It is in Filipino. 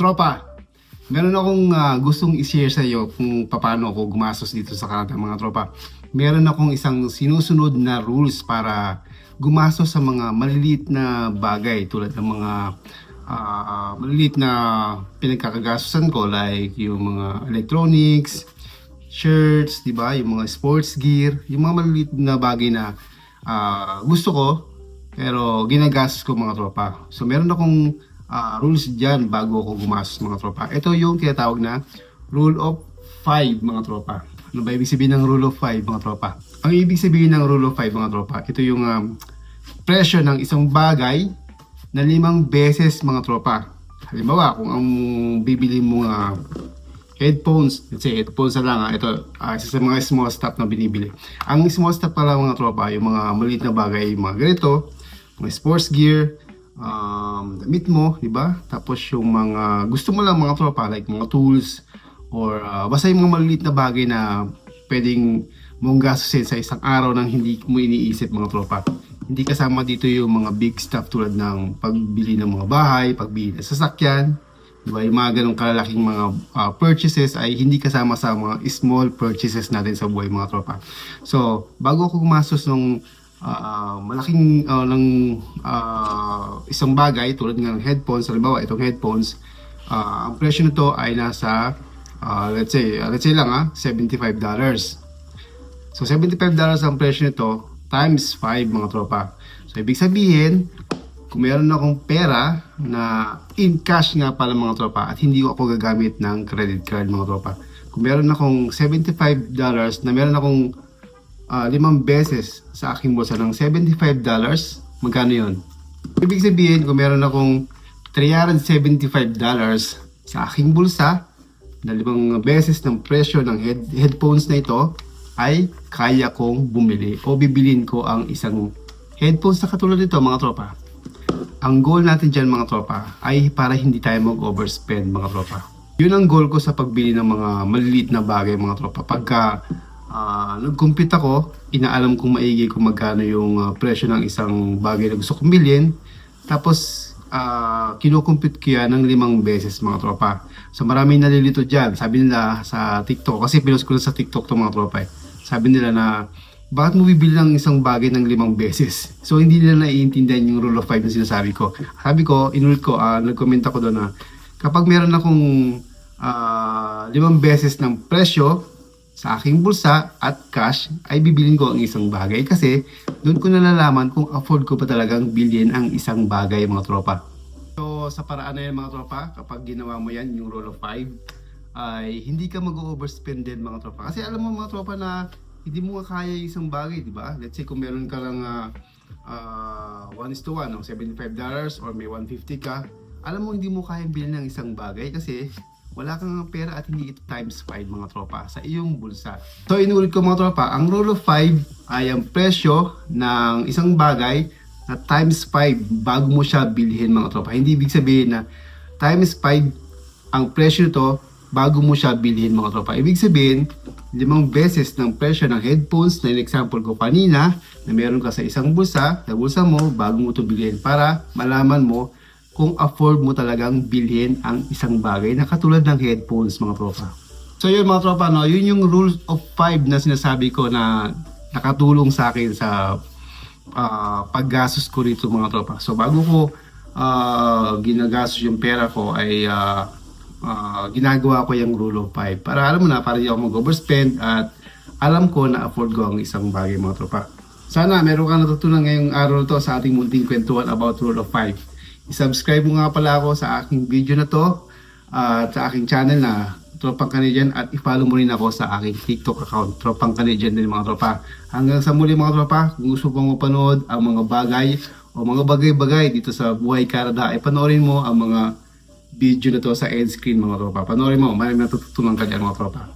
Tropa, meron akong gustong i-share sa iyo kung paano ako gumastos dito sa Canada, mga tropa. Meron akong isang sinusunod na rules para gumastos sa mga maliliit na bagay tulad ng mga maliliit na pinagkakagastosan ko, like yung mga electronics, shirts, di ba? Yung mga sports gear, yung mga maliliit na bagay na gusto ko pero ginagastos ko, mga tropa. So meron akong rules dyan bago ako gumastos, mga tropa. Ito yung tinatawag na rule of 5, mga tropa. Ano ba ibig sabihin ng rule of 5, mga tropa? Ang ibig sabihin ng rule of 5, mga tropa, ito yung presyo ng isang bagay na 5 beses, mga tropa. Halimbawa, kung ang bibili mo headphones, let's say headphones na lang, ito isa sa mga small stuff na binibili. Ang small stuff pala, mga tropa, yung mga maliit na bagay, yung mga ganito, mga sports gear, damit mo, di ba? Tapos yung mga gusto mo lang, mga tropa, like mga tools or basta yung mga maliliit na bagay na pwedeng mong gastusin sa isang araw nang hindi mo iniisip, mga tropa. Hindi kasama dito yung mga big stuff tulad ng pagbili ng mga bahay, pagbili ng sasakyan, di ba? Yung mga ganong kalalaking mga purchases ay hindi kasama sa mga small purchases natin sa buhay, mga tropa. So, bago ako gumastos ng malaking isang bagay tulad ng headphones, halimbawa itong headphones, ang presyo nito ay nasa let's say lang $75. So $75 ang presyo nito times 5, mga tropa. So ibig sabihin, kung meron akong pera na in cash nga pala, mga tropa, at hindi ako gagamit ng credit card, mga tropa, kung meron akong $75 na meron akong 5 beses sa aking bulsa ng $75, magkano yun? Ibig sabihin, kung meron akong $375 sa aking bulsa na 5 beses ng presyo ng headphones na ito, ay kaya kong bumili o bibilin ko ang isang headphones na katulad nito, mga tropa. Ang goal natin dyan, mga tropa, ay para hindi tayo mag-overspend, mga tropa. Yun ang goal ko sa pagbili ng mga maliliit na bagay, mga tropa. Pagka nag-compute ako, inaalam kong maigi kung magkano yung presyo ng isang bagay na gusto kong bilhin. Tapos, kinukumpute ko yan ng 5 beses, mga tropa. So, maraming nalilito dyan. Sabi nila sa TikTok, kasi pinost ko na sa TikTok to, mga tropa. Sabi nila na, bakit mo bibili ng isang bagay ng 5 beses? So, hindi nila naiintindihan yung rule of 5 na sinasabi ko. Sabi ko, inulit ko, nag-comment ako doon na, kapag meron akong 5 beses ng presyo sa aking bulsa at cash, ay bibilin ko ang isang bagay kasi doon ko nalalaman kung afford ko pa talagang bilhin ang isang bagay, mga tropa. So sa paraan na yan, mga tropa, kapag ginawa mo yan, yung rule of 5, ay hindi ka mag-overspend din, mga tropa. Kasi alam mo, mga tropa, na hindi mo kaya isang bagay, di ba? Let's say kung meron ka lang 1:1, no? $75 or may 150 ka, alam mo hindi mo kaya bilhin ng isang bagay kasi wala kang pera at hindi ito times 5, mga tropa, sa iyong bulsa. So inulit ko, mga tropa, ang rule of 5 ay ang presyo ng isang bagay na times 5 bago mo siya bilhin, mga tropa. Hindi ibig sabihin na times 5 ang presyo nito bago mo siya bilhin, mga tropa. Ibig sabihin, 5 beses ng presyo ng headphones na in-example ko kanina na meron ka sa isang bulsa, sa bulsa mo, bago mo ito bilhin para malaman mo kung afford mo talagang bilhin ang isang bagay na katulad ng headphones, mga tropa. So yun, mga tropa, no? Yun yung rule of 5 na sinasabi ko na nakatulong sa akin sa paggastos ko rito, mga tropa. So bago ko ginagastos yung pera ko ay ginagawa ko yung rule of 5 para alam mo na, para hindi ako mag-overspend at alam ko na afford ko ang isang bagay, mga tropa. Sana meron kang natutunan ngayong araw to sa ating munting kwentuhan about rule of 5. I-subscribe mo nga pala ako sa aking video na to at sa aking channel na Tropang Canadian, at i-follow mo rin ako sa aking TikTok account, Tropang Canadian din, mga tropa. Hanggang sa muli, mga tropa, kung gusto pong mapanood ang mga bagay o mga bagay-bagay dito sa buhay Canada, ay panoorin mo ang mga video na to sa end screen, mga tropa. Panoorin mo, maraming natututunan ka dyan, mga tropa.